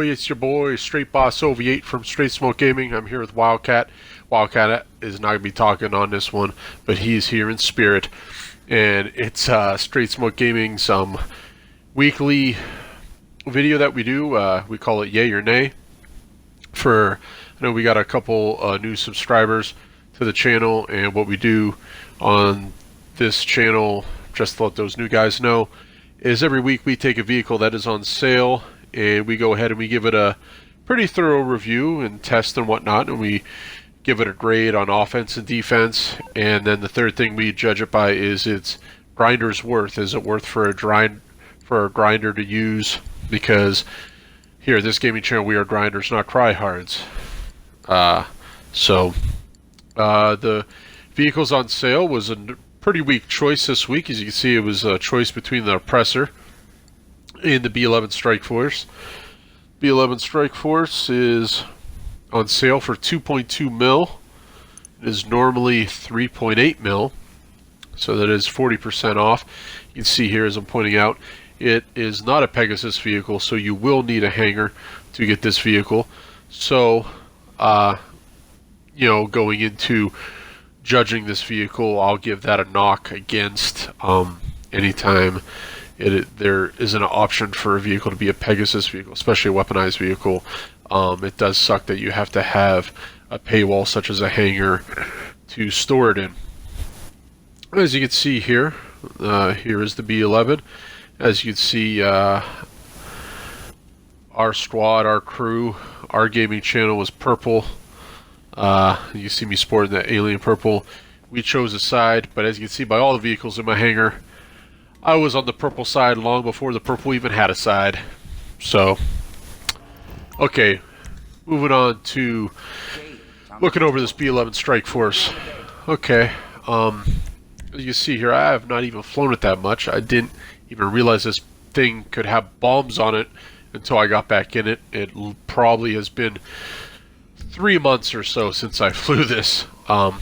everybody, it's your boy Straight Boss OV8 from Straight Smoke Gaming. I'm here with Wildcat. Wildcat is not going to be talking on this one, but he's here in spirit. And it's Straight Smoke Gaming's weekly video that we do. We call it Yay or Nay. I know we got a couple new subscribers to the channel, and what we do on this channel, just to let those new guys know, is every week we take a vehicle that is on sale and we go ahead and we give it a pretty thorough review and test and whatnot, and we give it a grade on offense and defense. And then the third thing we judge it by is its grinder's worth. Is it worth for a grinder to use? Because here at this gaming channel we are grinders, not cryhards. The vehicles on sale was a pretty weak choice this week. As you can see, it was a choice between the Oppressor and the B-11 Strikeforce. B-11 Strikeforce is on sale for 2.2 mil. It is normally 3.8 mil, so that is 40% off. You can see here, as I'm pointing out, it is not a Pegasus vehicle, so you will need a hanger to get this vehicle. So, going into judging this vehicle, I'll give that a knock against anytime there isn't an option for a vehicle to be a Pegasus vehicle, especially a weaponized vehicle. It does suck that you have to have a paywall such as a hanger to store it in. As you can see here, here is the B-11. As you can see, our squad, our crew, our gaming channel was purple. You see me sporting that alien purple. We chose a side, but as you can see by all the vehicles in my hangar, I was on the purple side long before the purple even had a side. So, okay, moving on to looking over this B-11 Strikeforce. Okay, as you see here, I have not even flown it that much. I didn't even realize this thing could have bombs on it until I got back in it. It probably has been 3 months or so since I flew this. And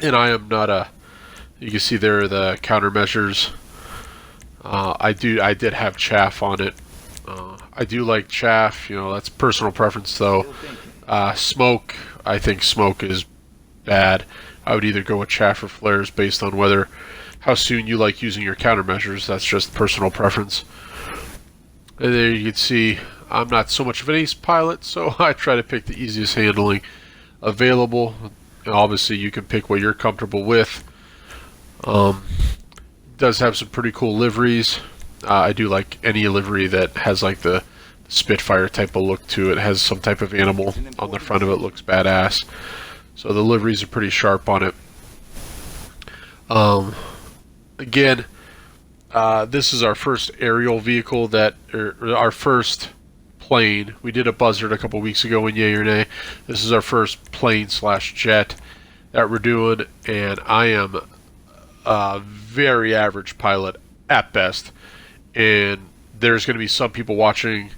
I am not a... You can see there are the countermeasures. I did have chaff on it. I do like chaff, that's personal preference though. Smoke, I think smoke is bad. I would either go with chaff or flares based on how soon you like using your countermeasures. That's just personal preference. And there you can see I'm not so much of an ace pilot, so I try to pick the easiest handling available. And obviously you can pick what you're comfortable with. Does have some pretty cool liveries. I do like any livery that has like the Spitfire type of look to it. It has some type of animal on the front of it, looks badass. So the liveries are pretty sharp on it. Again, this is our first aerial vehicle our first plane. We did a buzzard a couple weeks ago in Yay or Nay. This is our first plane / jet that we're doing, and I am a very average pilot at best, and there's going to be some people watching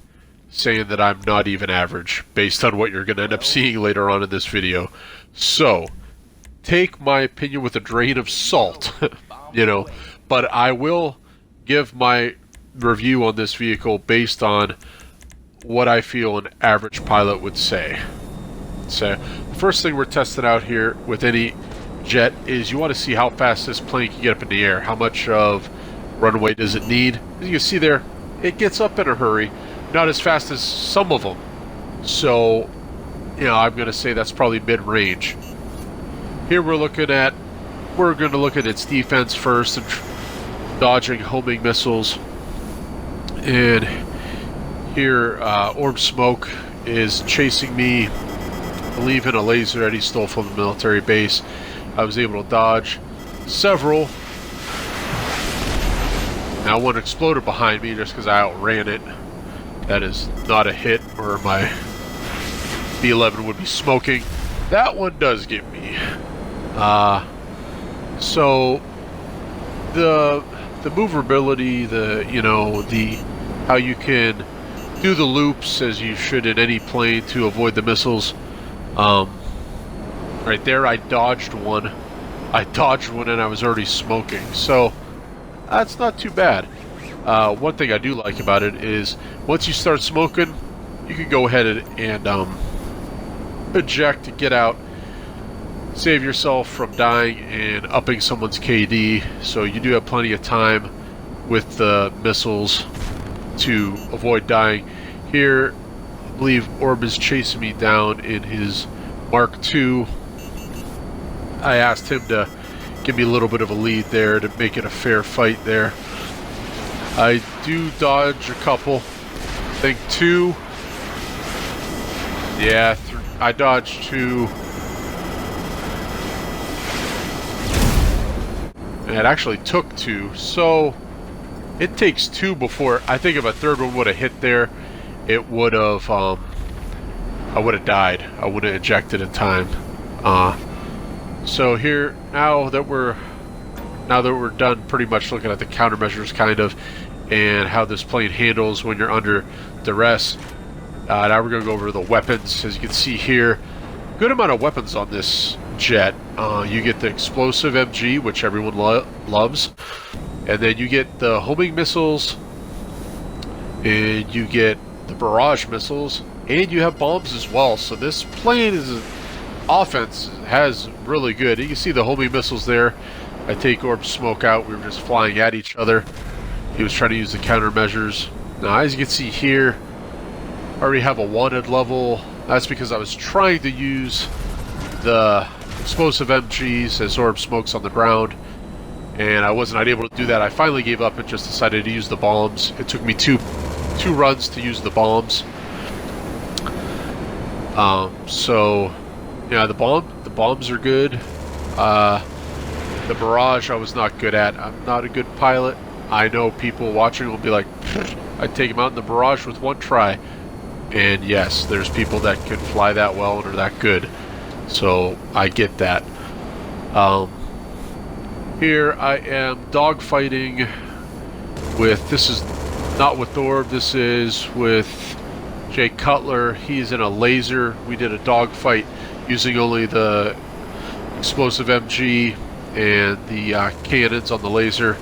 saying that I'm not even average based on what you're going to end up seeing later on in this video. So take my opinion with a grain of salt. But I will give my review on this vehicle based on what I feel an average pilot would say. So the first thing we're testing out here with any jet is you want to see how fast this plane can get up in the air. How much of runway does it need? As you can see there, it gets up in a hurry, not as fast as some of them. So, I'm going to say that's probably mid-range. Here we're going to look at its defense first and dodging homing missiles. And here, Orb Smoke is chasing me, I believe in a laser that he stole from the military base. I was able to dodge several. Now one exploded behind me just because I outran it. That is not a hit, or my B-11 would be smoking. That one does get me. So the movability, how you can do the loops as you should in any plane to avoid the missiles. Right there, I dodged one and I was already smoking, so that's not too bad. One thing I do like about it is once you start smoking, you can go ahead and eject to get out, save yourself from dying and upping someone's KD. So you do have plenty of time with the missiles to avoid dying. Here, I believe Orb is chasing me down in his Mark II. I asked him to give me a little bit of a lead there to make it a fair fight there. I do dodge a couple. I think 2. Yeah, I dodged 2. And it actually took 2, so it takes 2 before. I think if a third one would have hit there, it would have. I would have died. I would have ejected in time. So here, now that we're done, pretty much looking at the countermeasures, kind of, and how this plane handles when you're under duress. Now we're going to go over the weapons. As you can see here, good amount of weapons on this jet. You get the explosive MG, which everyone loves, and then you get the homing missiles, and you get the barrage missiles, and you have bombs as well. So this plane is offense has really good. You can see the homing missiles there. I take Orb Smoke out. We were just flying at each other. He was trying to use the countermeasures. Now, as you can see here, I already have a wanted level. That's because I was trying to use the explosive MGs as Orb Smoke's on the ground, and I wasn't able to do that. I finally gave up and just decided to use the bombs. It took me two runs to use the bombs. So yeah, the bombs are good. The barrage I was not good at. I'm not a good pilot. I know people watching will be like, I'd take him out in the barrage with 1 try. And yes, there's people that can fly that well and are that good. So I get that. Here I am dogfighting with, this is not with Orb, this is with Jay Cutler. He's in a laser. We did a dogfight using only the explosive MG and the cannons on the laser.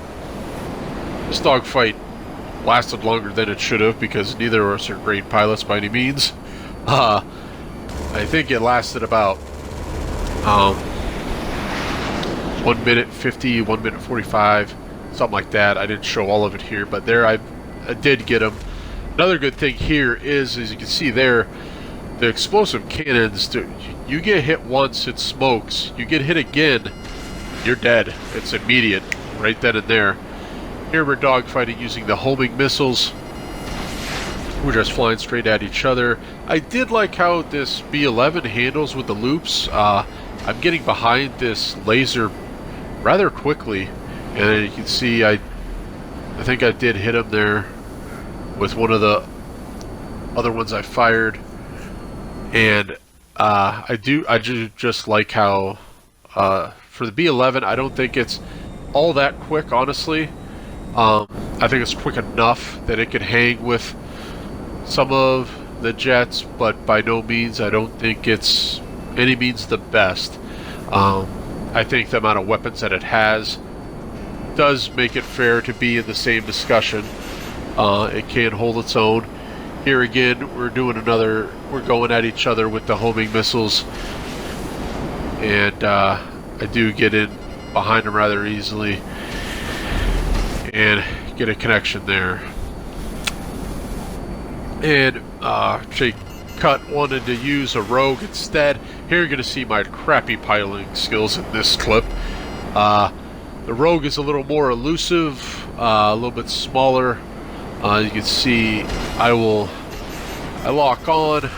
This dogfight lasted longer than it should have because neither of us are great pilots by any means. I think it lasted about 1 minute 50, 1 minute 45, something like that. I didn't show all of it here, but there I did get him. Another good thing here is, as you can see there, the explosive cannons, you get hit once, it smokes. You get hit again, you're dead. It's immediate, right then and there. Here we're dogfighting using the homing missiles. We're just flying straight at each other. I did like how this B-11 handles with the loops. I'm getting behind this laser rather quickly, and you can see I think I did hit him there with one of the other ones I fired. And I just like how for the B-11, I don't think it's all that quick, honestly. I think it's quick enough that it could hang with some of the jets, but by no means, I don't think it's any means the best. I think the amount of weapons that it has does make it fair to be in the same discussion. It can hold its own. Here again, we're going at each other with the homing missiles, and I do get in behind them rather easily and get a connection there. And Jake Cut wanted to use a rogue instead. Here you're going to see my crappy piloting skills in this clip. The rogue is a little more elusive, a little bit smaller. You can see I lock on.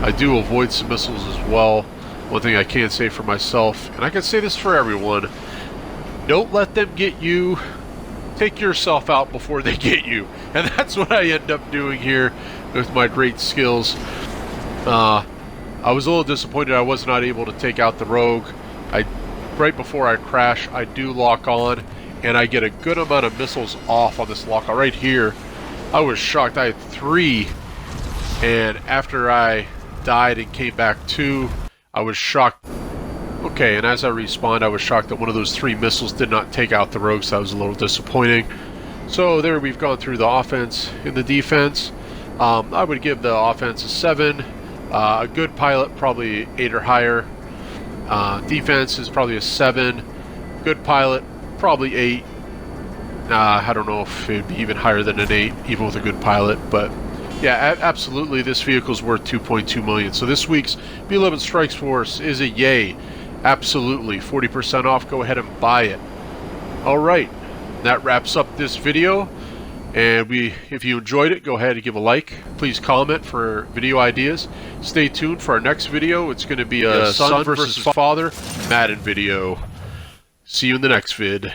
I do avoid some missiles as well. One thing I can say for myself, and I can say this for everyone, don't let them get you. Take yourself out before they get you. And that's what I end up doing here with my great skills. I was a little disappointed I was not able to take out the rogue. Right before I crash, I do lock on, and I get a good amount of missiles off on this lockout right here. I was shocked. I had 3, and after I died and came back to, I was shocked Okay, and as I respawned, I was shocked that one of those 3 missiles did not take out the rogue, so that was a little disappointing. So there we've gone through the offense and the defense. I would give the offense a 7. A good pilot, probably 8 or higher. Defense is probably a 7. Good pilot, probably 8. I don't know if it'd be even higher than an 8, even with a good pilot, but yeah, absolutely, this vehicle's worth $2.2 million. So this week's B-11 Strikeforce is a yay. Absolutely, 40% off. Go ahead and buy it. All right, that wraps up this video. And if you enjoyed it, go ahead and give a like. Please comment for video ideas. Stay tuned for our next video. It's going to be a son versus father Madden video. See you in the next vid.